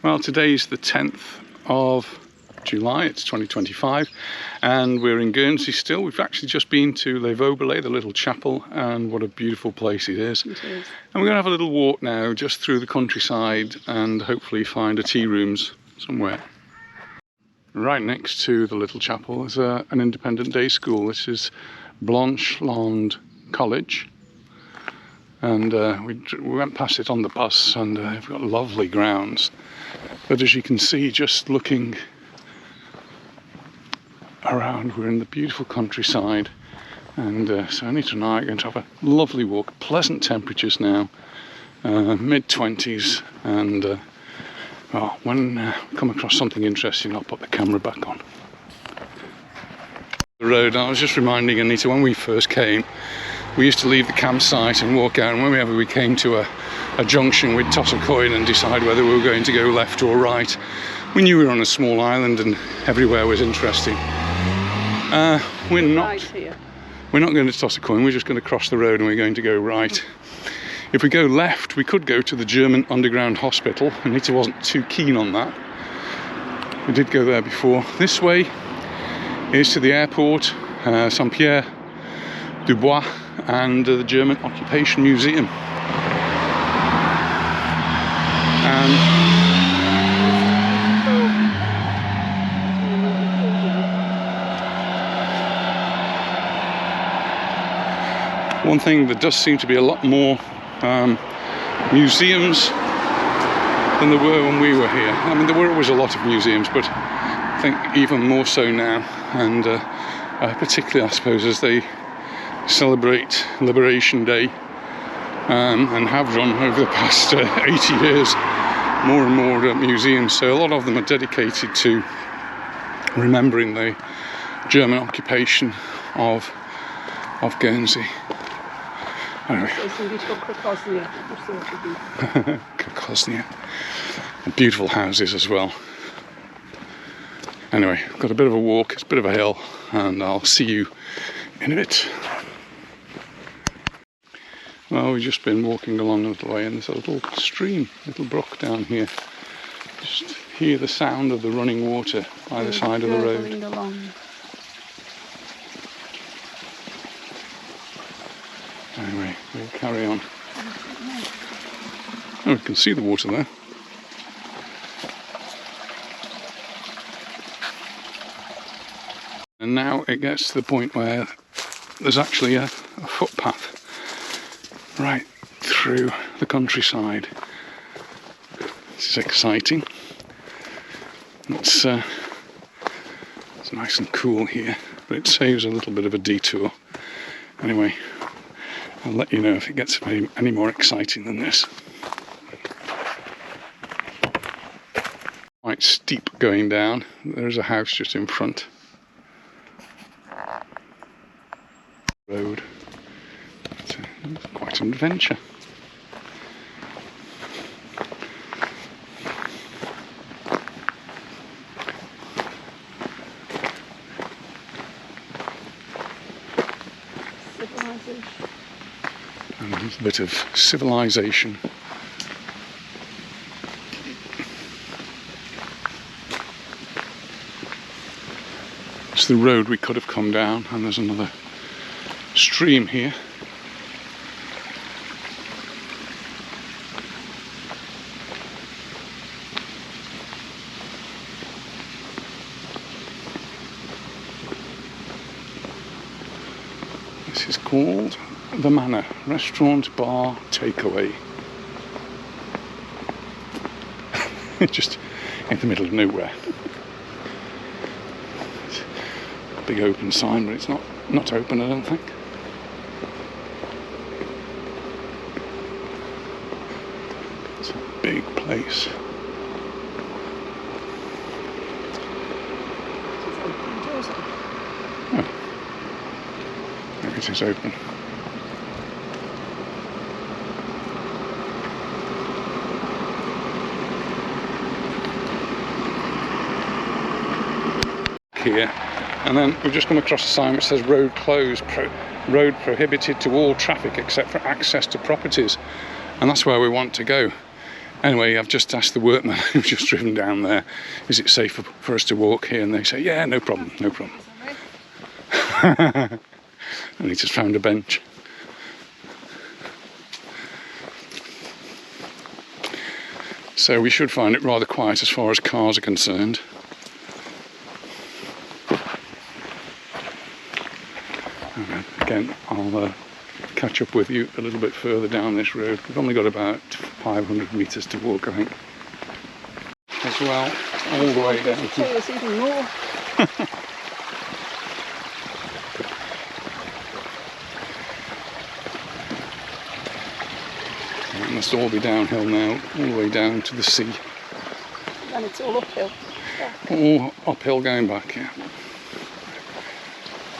Well, today's the 10th of July, it's 2025, and we're in Guernsey still. We've actually just been to Petit Bôt Bay, the little chapel, and what a beautiful place it is. It is. And we're going to have a little walk now just through the countryside and hopefully find a tea rooms somewhere. Right next to the little chapel is an independent day school. This is Blancheland College. And we went past it on the bus, and we've got lovely grounds. But as you can see, just looking around, we're in the beautiful countryside. And so Anita and I are going to have a lovely walk. Pleasant temperatures now, mid-20s. And well, when we come across something interesting, I'll put the camera back on. The road, I was just reminding Anita, when we first came, we used to leave the campsite and walk out, and whenever we came to a junction, we'd toss a coin and decide whether we were going to go left or right. We knew we were on a small island and everywhere was interesting. We're not going to toss a coin, we're just going to cross the road and we're going to go right. If we go left, we could go to the German underground hospital. Anita wasn't too keen on that. We did go there before. This way is to the airport, Saint-Pierre du Bois, and the German Occupation Museum. And one thing, there does seem to be a lot more museums than there were when we were here. I mean, there were always a lot of museums, but I think even more so now, and particularly, I suppose, as they celebrate Liberation Day, and have done over the past 80 years, more and more museums. So a lot of them are dedicated to remembering the German occupation of Guernsey. Anyway. Krokosnia. Beautiful houses as well. Anyway, got a bit of a walk, it's a bit of a hill, and I'll see you in a bit. Well, we've just been walking along a little way, and there's a little stream, little brook down here. Just hear the sound of the running water by the side of the road. Along. Anyway, we'll carry on. Oh, we can see the water there. And now it gets to the point where there's actually a footpath right through the countryside. This is exciting. It's nice and cool here, but it saves a little bit of a detour. Anyway, I'll let you know if it gets any more exciting than this. Quite steep going down. There's a house just in front. Road. It's quite an adventure. And there's a bit of civilization. It's the road we could have come down, and there's another stream here. This is called The Manor, restaurant, bar, takeaway. Just in the middle of nowhere. It's a big open sign, but it's not open, I don't think. It's a big place. Oh, maybe it is open. Here, and then we've just come across a sign which says road closed, road prohibited to all traffic except for access to properties, and that's where we want to go. Anyway, I've just asked the workman who's just driven down there, is it safe for us to walk here? And they say, yeah, no problem, no problem. And he just found a bench. So we should find it rather quiet as far as cars are concerned. And again, I'll catch up with you a little bit further down this road. We've only got about 500 metres to walk, I think. As well, all the way down to... It's even more. It must all be downhill now, all the way down to the sea. And it's all uphill. All uphill going back, yeah.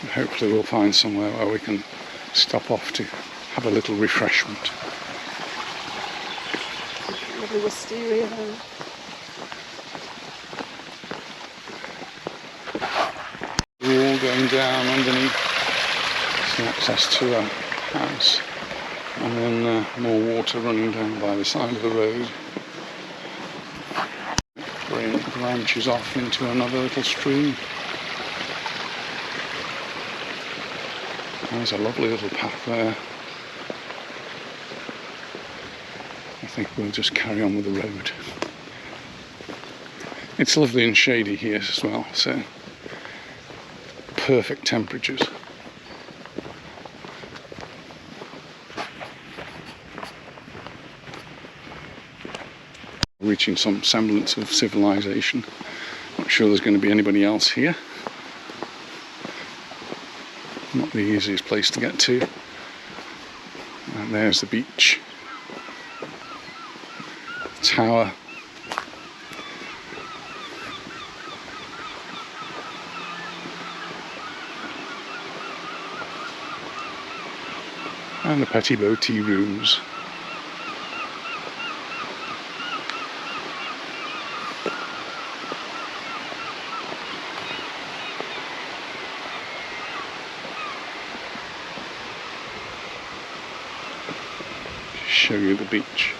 And hopefully we'll find somewhere where we can stop off to have a little refreshment. Lovely wisteria there. Wall going down underneath. Some access to a house. And then more water running down by the side of the road. Branches off into another little stream. There's a lovely little path there. I think we'll just carry on with the road. It's lovely and shady here as well, so perfect temperatures. Reaching some semblance of civilization. Not sure there's going to be anybody else here. Not the easiest place to get to. And there's the beach. Tower. And the Petit Bot tea rooms. Show you the beach.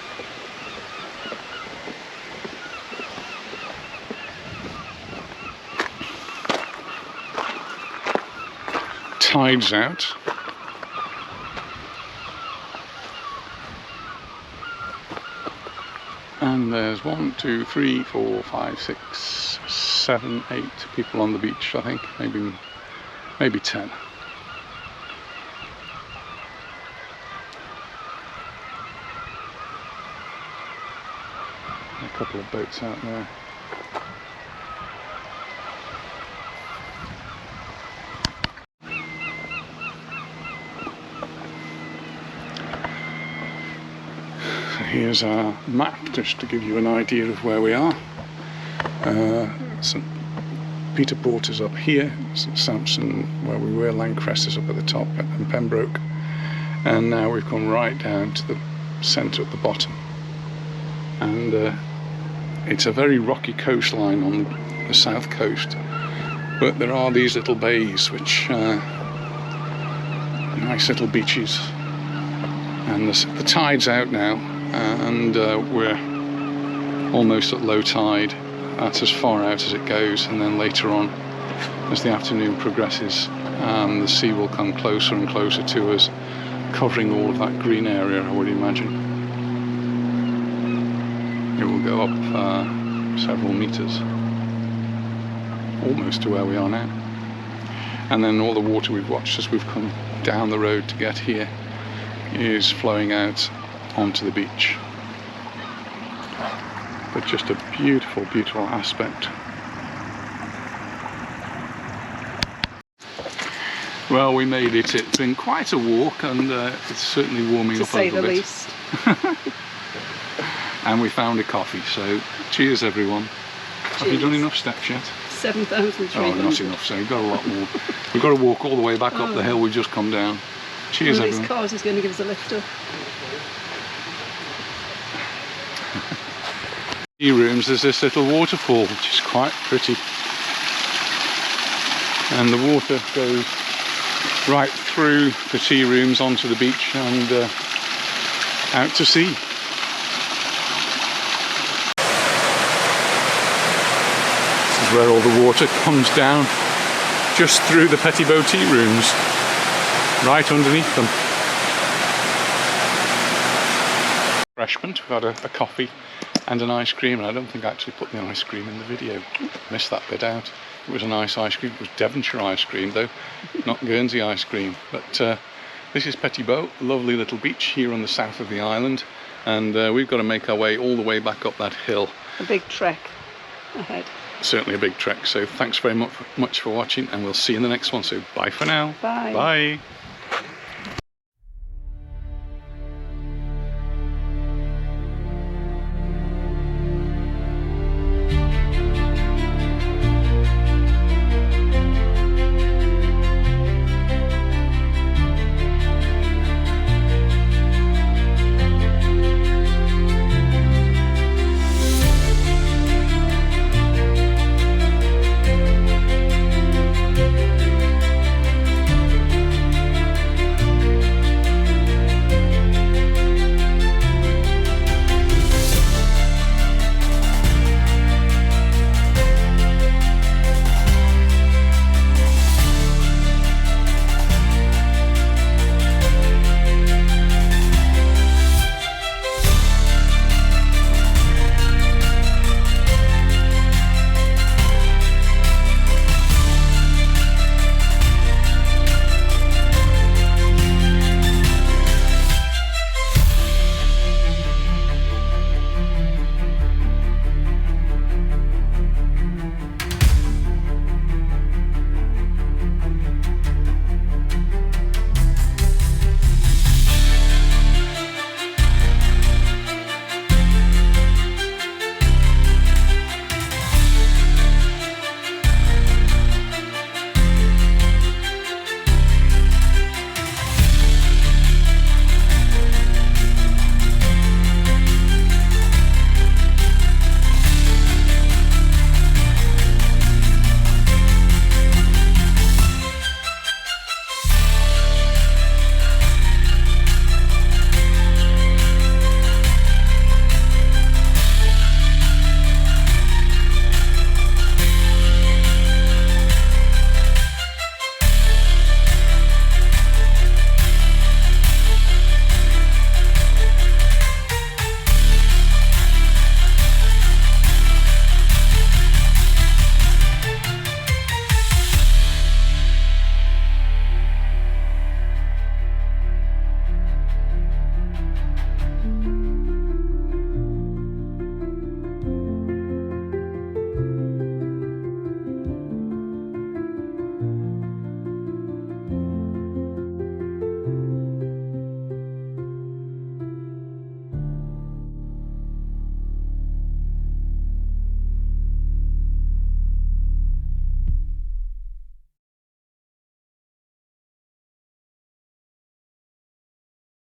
Tide's out. And there's 1, 2, 3, 4, 5, 6, 7, 8 people on the beach, I think. Maybe 10. A couple of boats out there. Here's our map just to give you an idea of where we are. St. Petit Bot is up here, St. Sampson where we were, Landcrest is up at the top, and Pembroke. And now we've come right down to the centre at the bottom. And it's a very rocky coastline on the south coast, but there are these little bays which nice little beaches, and the tide's out now, and we're almost at low tide. That's as far out as it goes, and then later on, as the afternoon progresses, the sea will come closer and closer to us, covering all of that green area, I would imagine. It will go up several metres, almost to where we are now. And then all the water we've watched as we've come down the road to get here is flowing out onto the beach. But just a beautiful, beautiful aspect. Well, we made it. It's been quite a walk, and it's certainly warming up a little bit. To say the least. And we found a coffee, so cheers everyone. Cheers. Have you done enough steps yet? 7,300. Oh, not enough, so we've got a lot more. We've got to walk all the way back up the hill we've just come down. Cheers everyone. One of these cars is going to give us a lift up. Tea rooms, there's this little waterfall which is quite pretty. And the water goes right through the tea rooms onto the beach and out to sea. where all the water comes down just through the Petit Bot tea rooms, right underneath them. Refreshment, we've had a coffee and an ice cream, and I don't think I actually put the ice cream in the video. Missed that bit out. It was a nice ice cream. It was Devonshire ice cream though, not Guernsey ice cream. But this is Petit Bot, lovely little beach here on the south of the island, and we've got to make our way all the way back up that hill. A big trek ahead. Certainly a big trek, so thanks very much for watching, and we'll see you in the next one. So bye for now. Bye. Bye.